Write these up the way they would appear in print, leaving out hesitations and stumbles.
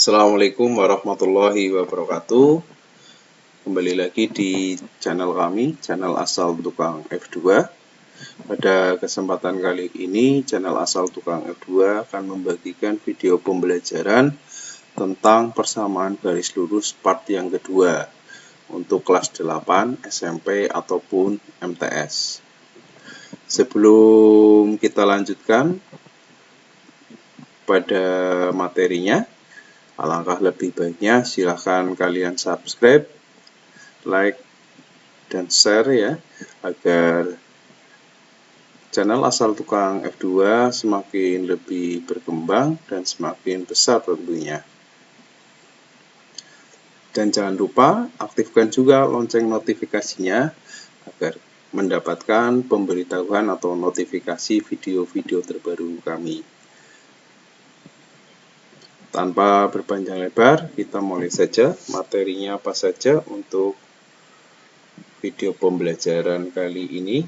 Assalamualaikum warahmatullahi wabarakatuh. Kembali lagi di channel kami, channel Asal Tukang F2. Pada kesempatan kali ini, channel Asal Tukang F2 akan membagikan video pembelajaran tentang persamaan garis lurus part yang kedua untuk kelas 8 SMP ataupun MTS. Sebelum kita lanjutkan pada materinya, alangkah lebih baiknya silahkan kalian subscribe, like, dan share ya, agar channel Asal Tukang F2 semakin lebih berkembang dan semakin besar tentunya. Dan jangan lupa aktifkan juga lonceng notifikasinya agar mendapatkan pemberitahuan atau notifikasi video-video terbaru kami. Tanpa berpanjang lebar, kita mulai saja materinya apa saja untuk video pembelajaran kali ini.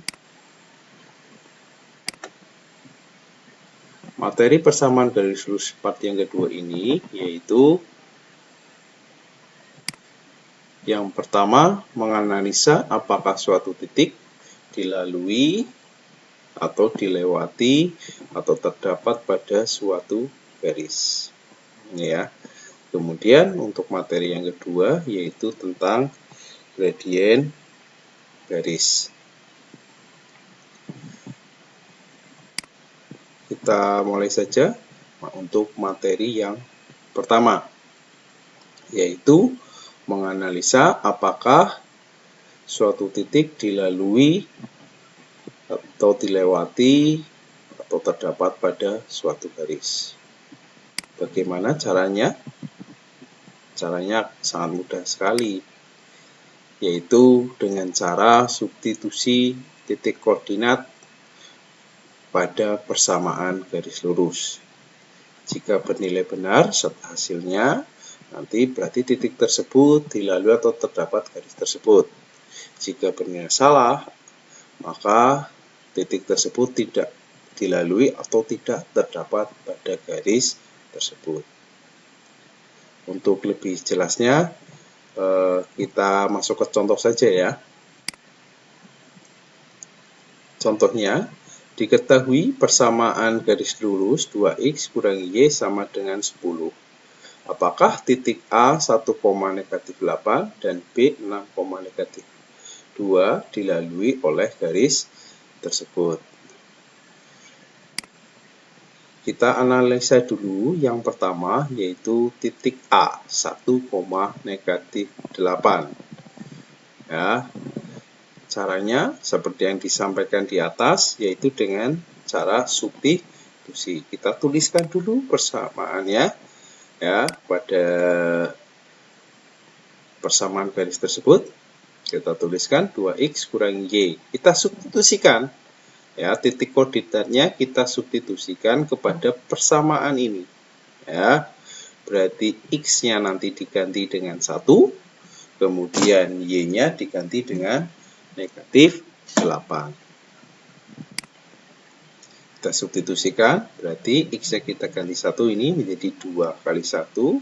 Materi persamaan garis lurus part yang kedua ini yaitu yang pertama, menganalisa apakah suatu titik dilalui atau dilewati atau terdapat pada suatu garis. Ya. Kemudian untuk materi yang kedua yaitu tentang gradien garis. Kita mulai saja untuk materi yang pertama, yaitu menganalisa apakah suatu titik dilalui atau dilewati atau terdapat pada suatu garis. Bagaimana caranya? Caranya sangat mudah sekali, yaitu dengan cara substitusi titik koordinat pada persamaan garis lurus. Jika bernilai benar hasilnya, nanti berarti titik tersebut dilalui atau terdapat garis tersebut. Jika bernilai salah, maka titik tersebut tidak dilalui atau tidak terdapat pada garis tersebut. Untuk lebih jelasnya, kita masuk ke contoh saja ya. Contohnya, diketahui persamaan garis lurus 2x kurangi y sama dengan 10. Apakah titik A 1,-8 dan B 6,-2 dilalui oleh garis tersebut? Kita analisa dulu yang pertama, yaitu titik A 1,-8. Ya. Caranya seperti yang disampaikan di atas, yaitu dengan cara substitusi. Kita tuliskan dulu persamaannya ya pada persamaan garis tersebut. Kita tuliskan 2x kurangi y. Kita substitusikan ya, titik koordinatnya kita substitusikan kepada persamaan ini ya. Berarti x-nya nanti diganti dengan 1, kemudian y-nya diganti dengan -8. Kita substitusikan, berarti x-nya kita ganti 1 ini menjadi 2 kali 1,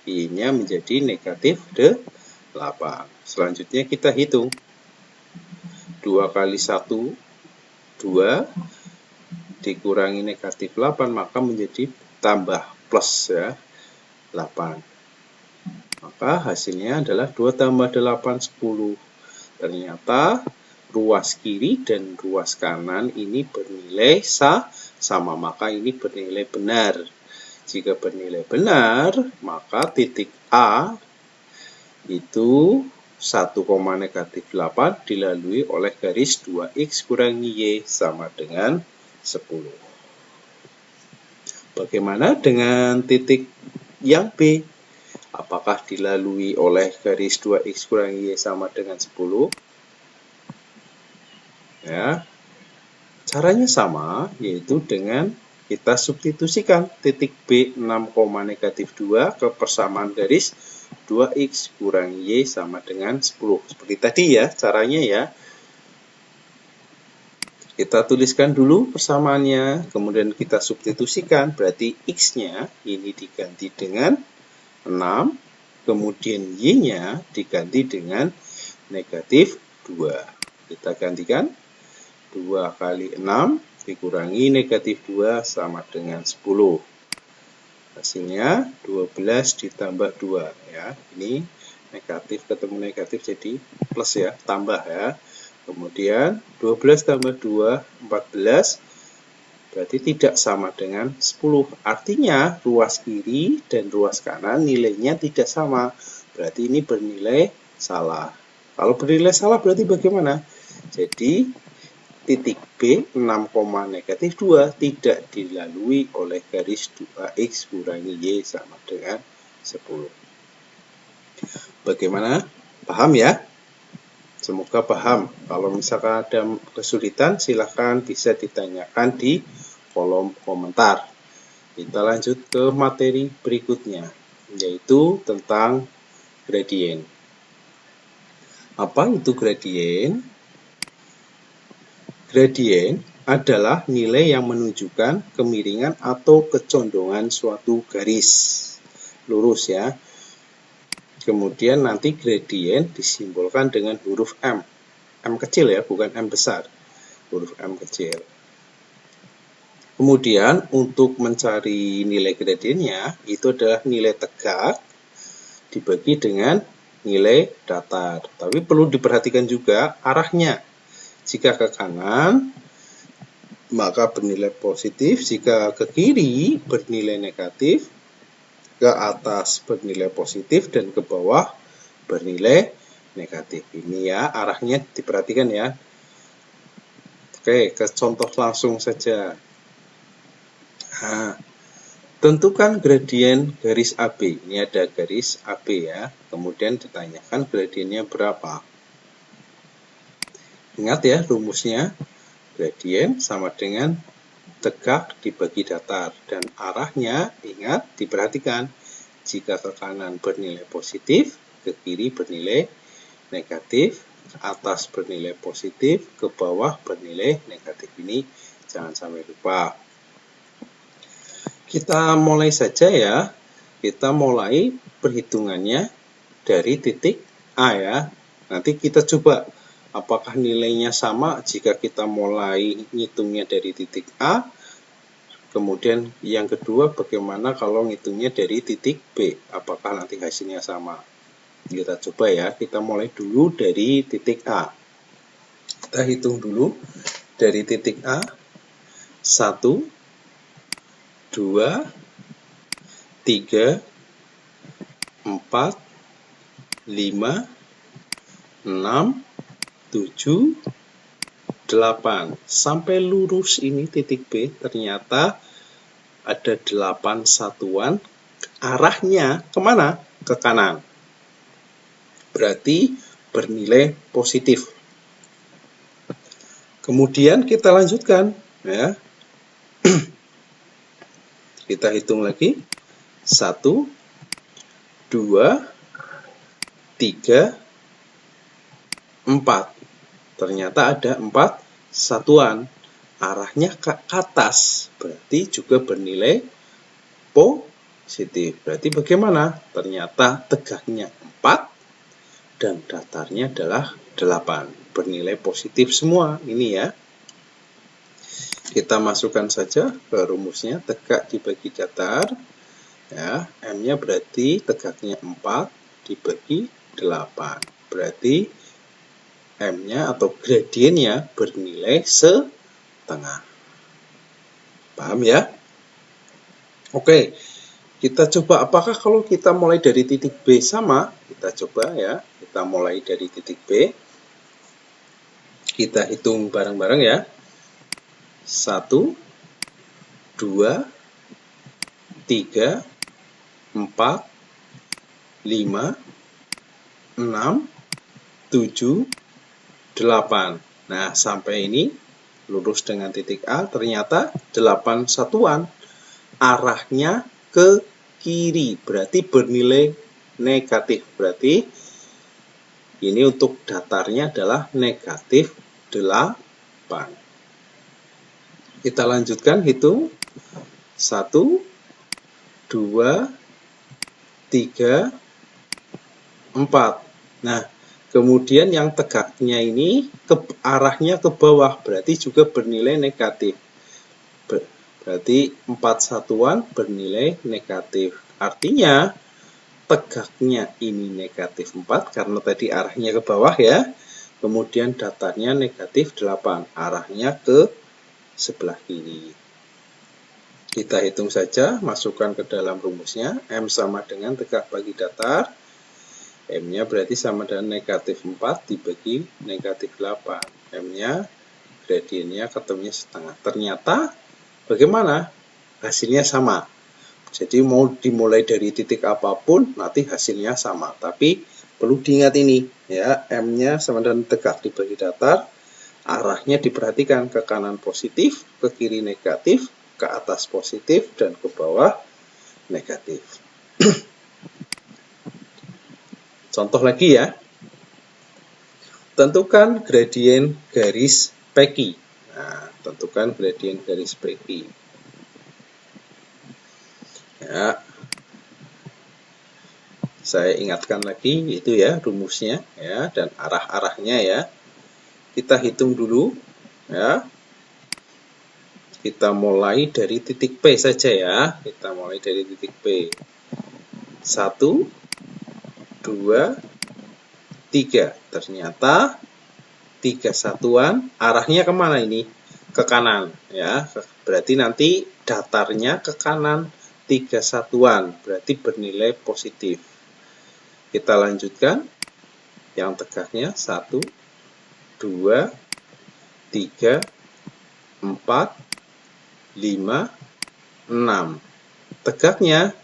y-nya menjadi -8. Selanjutnya kita hitung. 2 kali 1, 2, dikurangi -8, maka menjadi tambah plus ya, 8. Maka hasilnya adalah 2 tambah 8, 10. Ternyata ruas kiri dan ruas kanan ini bernilai sama, maka ini bernilai benar. Jika bernilai benar, maka titik A itu 1,-8 dilalui oleh garis 2x kurangi y sama dengan 10. Bagaimana dengan titik yang B? Apakah dilalui oleh garis 2x kurangi y sama dengan 10? Ya, caranya sama, yaitu dengan kita substitusikan titik B 6,-2 ke persamaan garis 2x kurangi y sama dengan 10. Seperti tadi ya, caranya ya. Kita tuliskan dulu persamaannya, kemudian kita substitusikan, berarti x-nya ini diganti dengan 6, kemudian Y-nya diganti dengan negatif 2. Kita gantikan 2 kali 6 dikurangi negatif 2 sama dengan 10. Hasilnya 12 ditambah 2 ya. Ini negatif ketemu negatif jadi plus ya, tambah ya. Kemudian 12 tambah 2, 14. Berarti tidak sama dengan 10. Artinya ruas kiri dan ruas kanan nilainya tidak sama. Berarti ini bernilai salah. Kalau bernilai salah berarti bagaimana? Jadi titik B 6,-2 tidak dilalui oleh garis 2x kurangi Y sama dengan 10. Bagaimana? Paham ya? Semoga paham. Kalau misalkan ada kesulitan, silahkan bisa ditanyakan di kolom komentar. Kita lanjut ke materi berikutnya, yaitu tentang gradien. Apa itu gradien? Gradien adalah nilai yang menunjukkan kemiringan atau kecondongan suatu garis lurus ya. Kemudian nanti gradien disimbolkan dengan huruf M. M kecil ya, bukan M besar. Huruf M kecil. Kemudian untuk mencari nilai gradiennya itu adalah nilai tegak dibagi dengan nilai datar. Tapi perlu diperhatikan juga arahnya. Jika ke kanan maka bernilai positif, jika ke kiri bernilai negatif, ke atas bernilai positif dan ke bawah bernilai negatif. Ini ya arahnya diperhatikan ya. Oke, ke contoh langsung saja. Nah, tentukan gradien garis AB. Ini ada garis AB ya. Kemudian ditanyakan gradiennya berapa. Ingat ya rumusnya. Gradien sama dengan tegak dibagi datar. Dan arahnya, ingat, diperhatikan. Jika ke kanan bernilai positif, ke kiri bernilai negatif, ke atas bernilai positif, ke bawah bernilai negatif. Ini jangan sampai lupa. Kita mulai saja ya. Kita mulai perhitungannya dari titik A ya. Nanti kita coba apakah nilainya sama jika kita mulai ngitungnya dari titik A. Kemudian yang kedua bagaimana kalau ngitungnya dari titik B. Apakah nanti hasilnya sama. Kita coba ya. Kita mulai dulu dari titik A. Kita hitung dulu dari titik A. 1, 2, 3, 4, 5, 6, 7, 8. Sampai lurus ini titik B, ternyata ada 8 satuan. Arahnya kemana? Ke kanan. Berarti bernilai positif. Kemudian kita lanjutkan ya. Kita hitung lagi. 1, 2, 3, 4. Ternyata ada 4 satuan. Arahnya ke atas. Berarti juga bernilai positif. Berarti bagaimana? Ternyata tegaknya 4 dan datarnya adalah 8. Bernilai positif semua. Ini ya. Kita masukkan saja ke rumusnya, tegak dibagi datar. Ya, M-nya berarti tegaknya 4 dibagi 8. Berarti M-nya atau gradiennya bernilai setengah. Paham ya? Oke, kita coba apakah kalau kita mulai dari titik B sama? Kita coba ya, kita mulai dari titik B. Kita hitung bareng-bareng ya. 1, 2, 3, 4, 5, 6, 7, 8. Nah, sampai ini lurus dengan titik A, ternyata 8 satuan. Arahnya ke kiri, berarti bernilai negatif. Berarti ini untuk datarnya adalah negatif 8. Kita lanjutkan hitung. 1, 2, 3, 3, 4. Nah, kemudian yang tegaknya ini arahnya ke bawah, berarti juga bernilai negatif. Berarti 4 satuan bernilai negatif. Artinya, tegaknya ini negatif 4, karena tadi arahnya ke bawah ya. Kemudian datarnya negatif 8, arahnya ke sebelah kiri. Kita hitung saja, masukkan ke dalam rumusnya. M sama dengan tegak bagi datar. M-nya berarti sama dengan negatif 4 dibagi negatif 8. M-nya, gradiennya ketemunya setengah. Ternyata bagaimana? Hasilnya sama. Jadi mau dimulai dari titik apapun, nanti hasilnya sama. Tapi perlu diingat ini, ya, M-nya sama dengan tegak dibagi datar. Arahnya diperhatikan ke kanan positif, ke kiri negatif, ke atas positif, dan ke bawah negatif. Contoh lagi ya. Tentukan gradien garis PQ. Nah, tentukan gradien garis PQ. Ya. Saya ingatkan lagi itu ya rumusnya ya dan arah-arahnya ya. Kita hitung dulu ya. Kita mulai dari titik P saja ya. Kita mulai dari titik P. 1, 2, 3. Ternyata 3 satuan arahnya kemana ini? Ke kanan ya. Berarti nanti datarnya ke kanan 3 satuan. Berarti bernilai positif. Kita lanjutkan. Yang tegaknya 1, 2, 3, 4, 5, 6. Tegaknya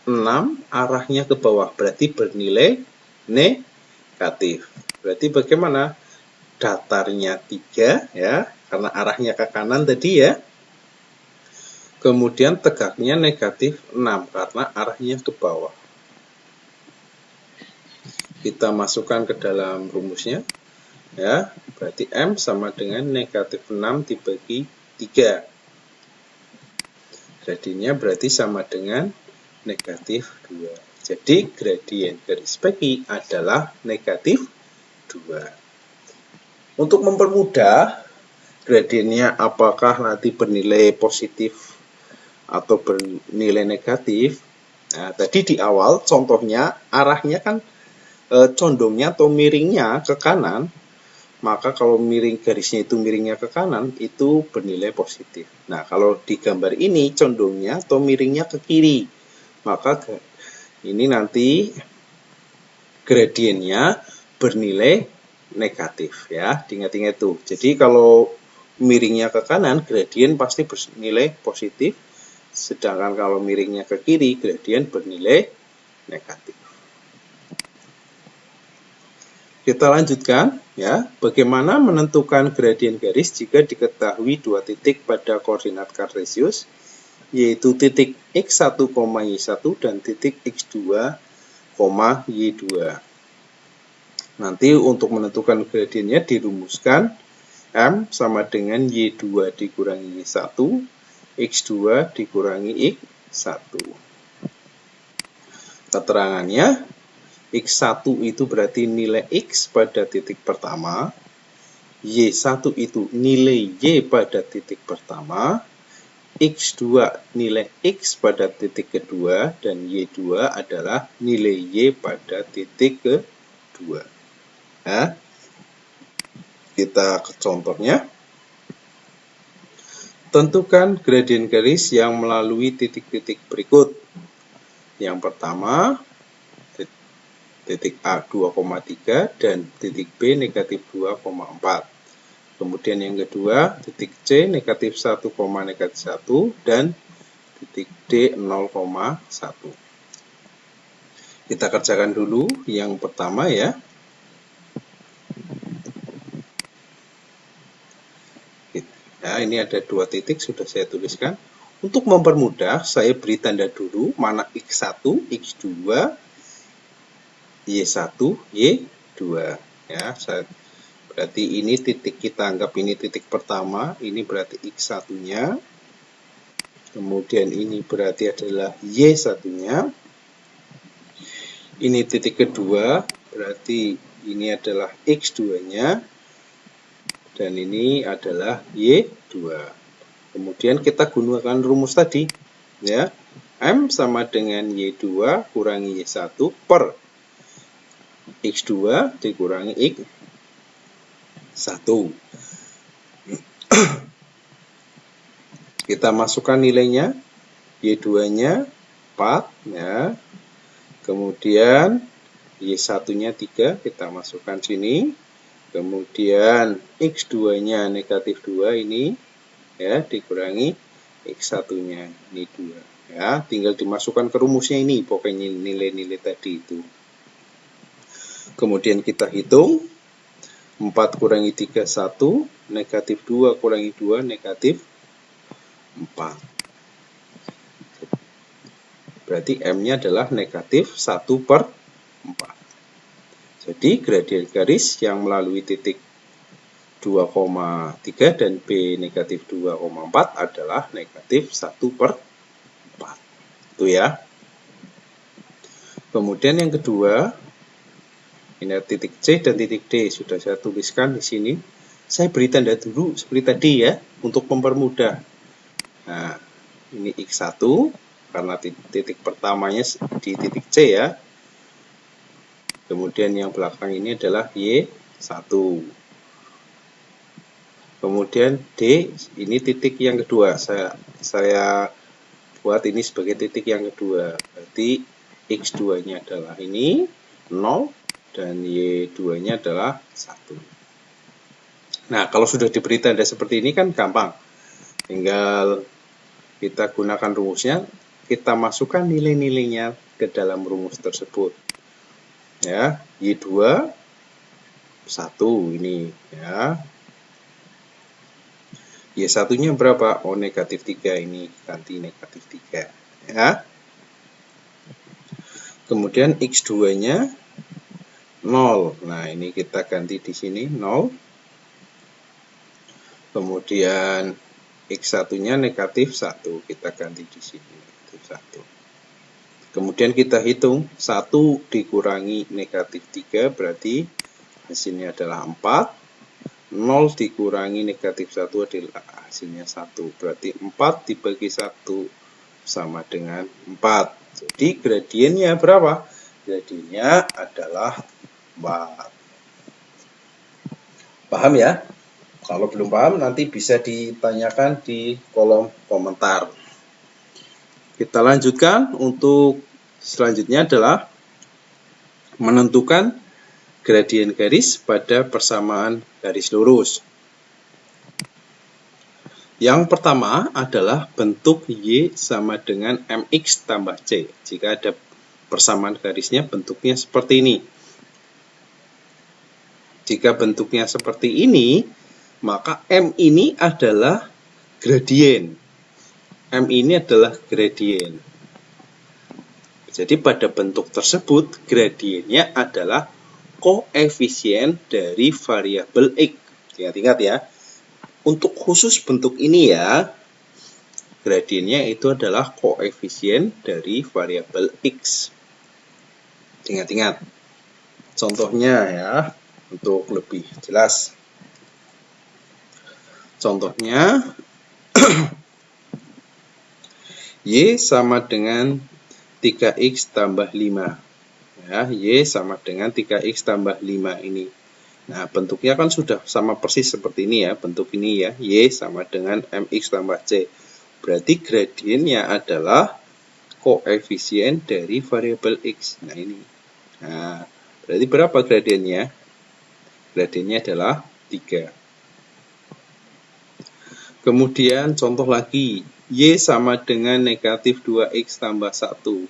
6 arahnya ke bawah, berarti bernilai negatif. Berarti bagaimana? Datarnya 3 ya, karena arahnya ke kanan tadi ya. Kemudian tegaknya negatif 6 karena arahnya ke bawah. Kita masukkan ke dalam rumusnya. Ya, berarti M sama dengan negatif 6 dibagi 3. Gradiennya berarti sama dengan negatif 2. Jadi gradien garis PQ adalah negatif 2. Untuk mempermudah, gradiennya apakah nanti bernilai positif atau bernilai negatif. Nah, tadi di awal contohnya arahnya kan condongnya atau miringnya ke kanan. Maka kalau miring garisnya itu miringnya ke kanan, itu bernilai positif. Nah, kalau di gambar ini condongnya atau miringnya ke kiri, maka ini nanti gradiennya bernilai negatif ya. Diingat-ingat itu. Jadi kalau miringnya ke kanan, gradien pasti bernilai positif. Sedangkan kalau miringnya ke kiri, gradien bernilai negatif. Kita lanjutkan ya, bagaimana menentukan gradien garis jika diketahui dua titik pada koordinat kartesius, yaitu titik x1, y1 dan titik x2, y2. Nanti untuk menentukan gradiennya dirumuskan M sama dengan y2 dikurangi y1, x2 dikurangi x1. Keterangannya, X1 itu berarti nilai X pada titik pertama, Y1 itu nilai Y pada titik pertama, X2 nilai X pada titik kedua, dan Y2 adalah nilai Y pada titik kedua. Nah, kita ke contohnya. Tentukan gradien garis yang melalui titik-titik berikut. Yang pertama, titik A 2,3 dan titik B negatif 2,4. Kemudian yang kedua, titik C negatif 1, negatif 1 dan titik D 0,1. Kita kerjakan dulu yang pertama ya. Nah, ini ada dua titik sudah saya tuliskan. Untuk mempermudah, saya beri tanda dulu mana X1, X2, Y1, Y2 ya. Berarti ini titik, kita anggap ini titik pertama, ini berarti X1-nya. Kemudian ini berarti adalah Y1-nya. Ini titik kedua, berarti ini adalah X2-nya, dan ini adalah Y2. Kemudian kita gunakan rumus tadi, ya. M sama dengan Y2 kurangi Y1 per X2 dikurangi X1. Kita masukkan nilainya, Y2-nya 4, ya. Kemudian Y1-nya 3, kita masukkan sini. Kemudian X2-nya negatif 2 ini, ya, dikurangi X1-nya ini 2. Ya, tinggal dimasukkan ke rumusnya ini, pokoknya nilai-nilai tadi itu. Kemudian kita hitung, 4 kurangi 3, 1, negatif 2 kurangi 2, negatif 4. Berarti M-nya adalah negatif 1 per 4. Jadi gradien garis yang melalui titik 2,3 dan B negatif 2,4 adalah negatif 1 per 4. Itu ya. Kemudian yang kedua, ini titik C dan titik D sudah saya tuliskan di sini. Saya beri tanda dulu seperti tadi ya, untuk mempermudah. Nah, ini X1 karena titik pertamanya di titik C ya. Kemudian yang belakang ini adalah Y1. Kemudian D, ini titik yang kedua. Saya buat ini sebagai titik yang kedua. Berarti X2-nya adalah ini 0 dan Y2-nya adalah 1. Nah, kalau sudah diberi tanda seperti ini kan gampang. Tinggal kita gunakan rumusnya, kita masukkan nilai-nilainya ke dalam rumus tersebut. Ya, Y2 1 ini ya. Y1-nya berapa? Oh, negatif 3 ini, ganti negatif 3 ya. Kemudian X2-nya 0. Nah, ini kita ganti di sini 0. Kemudian X1-nya negatif 1, kita ganti di sini negatif 1. Kemudian kita hitung 1 dikurangi negatif 3 berarti hasilnya adalah 4. 0 dikurangi negatif 1 adalah hasilnya 1. Berarti 4 dibagi 1 sama dengan 4. Jadi gradiennya berapa? Gradiennya adalah 4. Paham ya? Kalau belum paham nanti bisa ditanyakan di kolom komentar. Kita lanjutkan, untuk selanjutnya adalah menentukan gradien garis pada persamaan garis lurus. Yang pertama adalah bentuk Y sama dengan MX tambah C. Jika ada persamaan garisnya bentuknya seperti ini. Jika bentuknya seperti ini, maka M ini adalah gradien. M ini adalah gradien. Jadi pada bentuk tersebut, gradiennya adalah koefisien dari variabel X. Ingat-ingat ya. Untuk khusus bentuk ini ya, gradiennya itu adalah koefisien dari variabel X. Ingat-ingat. Contohnya ya, untuk lebih jelas. Contohnya, Y sama dengan 3X tambah 5. Ya, Y sama dengan 3X tambah 5 ini. Nah, bentuknya kan sudah sama persis seperti ini ya, bentuk ini ya, Y sama dengan MX tambah C. Berarti gradiennya adalah koefisien dari variabel X. Nah, ini. Nah, berarti berapa gradiennya? Gradiennya adalah 3. Kemudian contoh lagi, Y sama dengan negatif 2X tambah 1.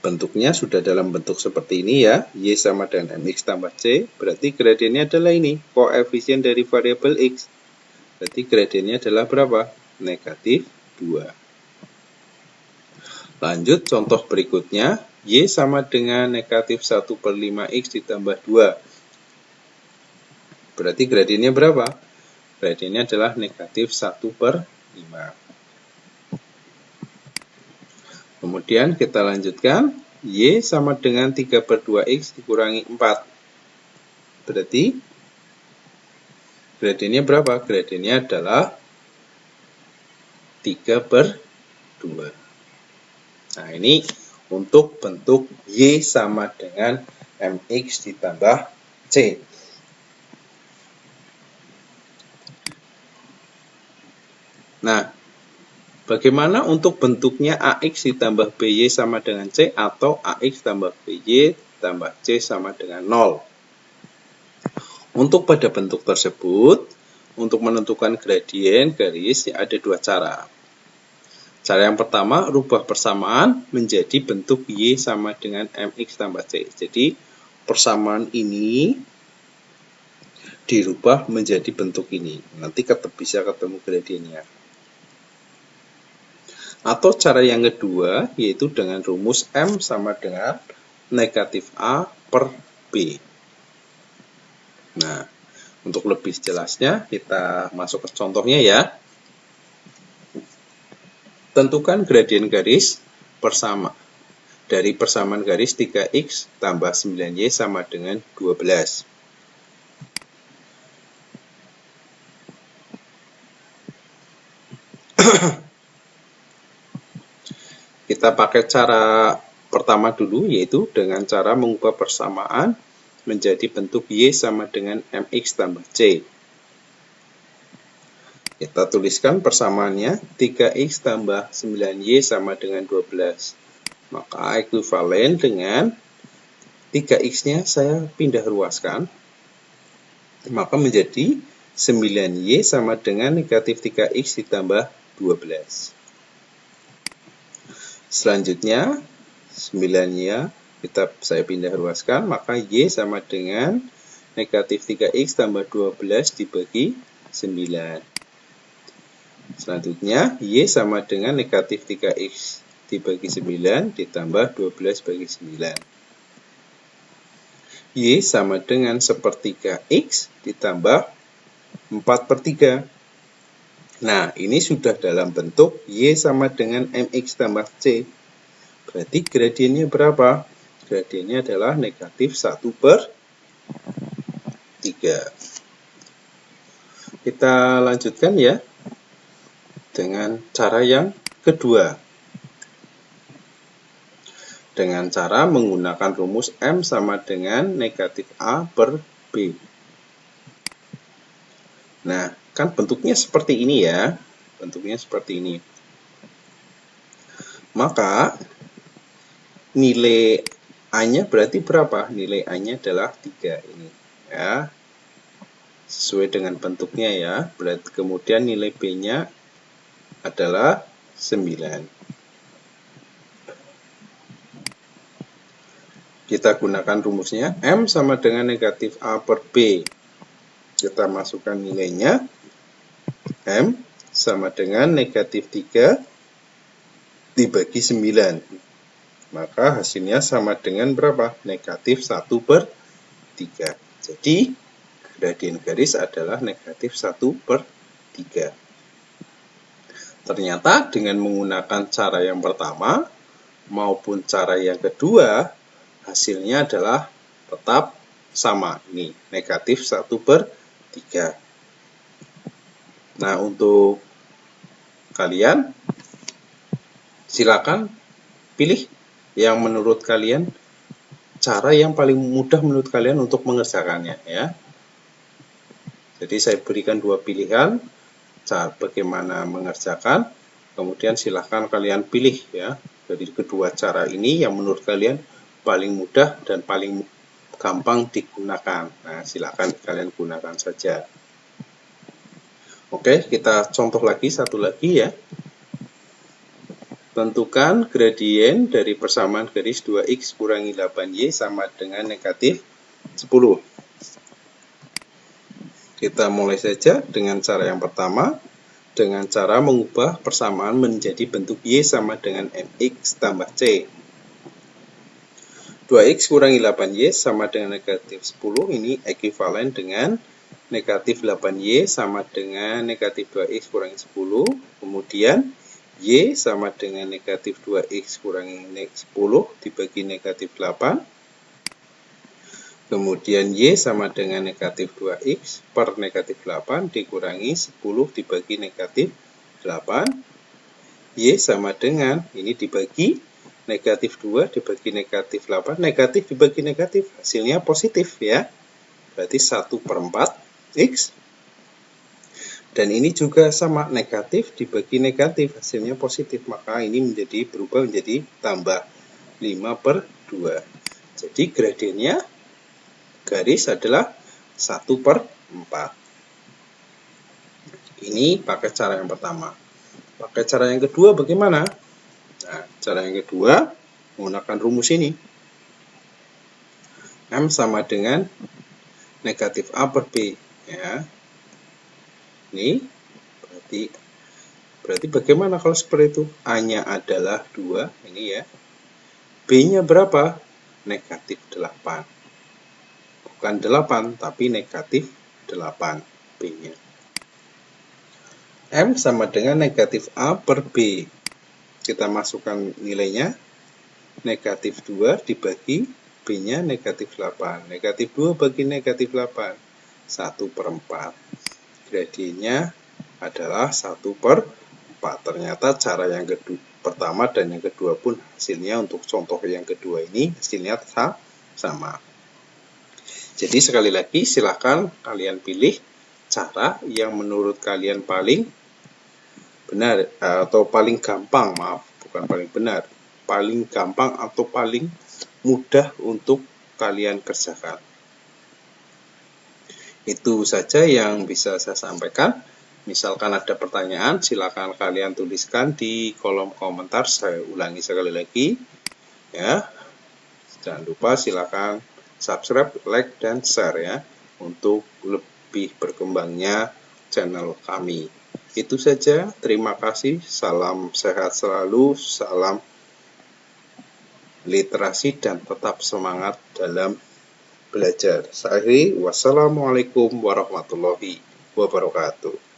Bentuknya sudah dalam bentuk seperti ini ya, Y sama dengan MX tambah C, berarti gradiennya adalah ini, koefisien dari variabel X. Berarti gradiennya adalah berapa? Negatif 2. Lanjut contoh berikutnya, Y sama dengan negatif 1 per 5X ditambah 2. Berarti gradiennya berapa? Gradiennya adalah negatif 1 per 5. Kemudian kita lanjutkan, Y sama dengan 3/2X dikurangi 4. Berarti gradiennya berapa? Gradiennya adalah 3/2. Nah, ini untuk bentuk Y sama dengan MX ditambah C. Nah, bagaimana untuk bentuknya AX ditambah BY sama dengan C atau AX tambah BY tambah C sama dengan 0? Untuk pada bentuk tersebut, untuk menentukan gradien garis ada dua cara. Cara yang pertama, rubah persamaan menjadi bentuk Y sama dengan MX tambah C. Jadi, persamaan ini dirubah menjadi bentuk ini. Nanti bisa ketemu gradiennya. Atau cara yang kedua, yaitu dengan rumus M sama dengan negatif A per B. Nah, untuk lebih jelasnya, kita masuk ke contohnya ya. Tentukan gradien garis dari persamaan garis 3X tambah 9Y sama dengan 12. Kita pakai cara pertama dulu, yaitu dengan cara mengubah persamaan menjadi bentuk Y sama dengan MX tambah C. Kita tuliskan persamaannya 3X tambah 9Y sama dengan 12. Maka ekuivalen dengan 3X-nya saya pindah ruaskan. Maka menjadi 9Y sama dengan negatif 3X ditambah 12. Selanjutnya 9-nya saya pindah ruaskan, maka Y sama dengan negatif 3X tambah 12 dibagi 9. Selanjutnya Y sama dengan negatif 3X dibagi 9 ditambah 12 bagi 9. Y sama dengan sepertiga X ditambah 4/3. Nah, ini sudah dalam bentuk Y sama dengan MX tambah C. Berarti gradiennya berapa? Gradiennya adalah negatif 1/3. Kita lanjutkan ya dengan cara yang kedua. Dengan cara menggunakan rumus M sama dengan negatif A per B. Nah, kan bentuknya seperti ini ya. Bentuknya seperti ini. Maka nilai A-nya berarti berapa? Nilai A-nya adalah 3 ini. Ya. Sesuai dengan bentuknya ya. Berarti kemudian nilai B-nya adalah 9. Kita gunakan rumusnya M sama dengan negatif A per B. Kita masukkan nilainya. M sama dengan negatif 3 dibagi 9. Maka hasilnya sama dengan berapa? Negatif 1/3. Jadi, gradien garis adalah negatif 1/3. Ternyata dengan menggunakan cara yang pertama maupun cara yang kedua, hasilnya adalah tetap sama. Ini, negatif 1/3. Nah, untuk kalian, silakan pilih yang menurut kalian, cara yang paling mudah menurut kalian untuk mengerjakannya ya. Jadi saya berikan dua pilihan, cara bagaimana mengerjakan, kemudian silakan kalian pilih ya dari kedua cara ini yang menurut kalian paling mudah dan paling gampang digunakan. Nah, silakan kalian gunakan saja. Oke, kita contoh lagi, satu lagi ya. Tentukan gradien dari persamaan garis 2X kurangi 8Y sama dengan negatif 10. Kita mulai saja dengan cara yang pertama, dengan cara mengubah persamaan menjadi bentuk Y sama dengan MX tambah C. 2X kurangi 8Y sama dengan negatif 10, ini ekuivalen dengan negatif 8Y sama dengan negatif 2X kurangi 10. Kemudian Y sama dengan negatif 2X kurangi 10 dibagi negatif 8. Kemudian Y sama dengan negatif 2X per negatif 8 dikurangi 10 dibagi negatif 8. Y sama dengan, ini dibagi negatif 2 dibagi negatif 8, negatif dibagi negatif, hasilnya positif ya. Berarti 1/4X. Dan ini juga sama, negatif dibagi negatif, hasilnya positif. Maka ini berubah menjadi tambah 5/2. Jadi gradiennya garis adalah 1/4. Ini pakai cara yang pertama. Pakai cara yang kedua bagaimana? Nah, cara yang kedua menggunakan rumus ini. M sama dengan negatif A per B. Ya. Ini berarti bagaimana kalau seperti itu? A-nya adalah 2, ini ya. B-nya berapa? Negatif 8. Bukan 8, tapi negatif 8 B-nya. M sama dengan negatif A per B. Kita masukkan nilainya. Negatif 2 dibagi B-nya negatif 8. Negatif 2 bagi negatif 8. 1/4. Gradiennya adalah 1/4. Ternyata cara yang pertama dan yang kedua pun hasilnya untuk contoh yang kedua ini hasilnya sama. Jadi sekali lagi silakan kalian pilih cara yang menurut kalian paling benar atau paling gampang, bukan paling benar, paling gampang atau paling mudah untuk kalian kerjakan. Itu saja yang bisa saya sampaikan. Misalkan ada pertanyaan, silakan kalian tuliskan di kolom komentar. Saya ulangi sekali lagi ya. Jangan lupa silakan subscribe, like, dan share ya untuk lebih berkembangnya channel kami. Itu saja, terima kasih, salam sehat selalu, salam literasi dan tetap semangat dalam belajar. Wassalamualaikum warahmatullahi wabarakatuh.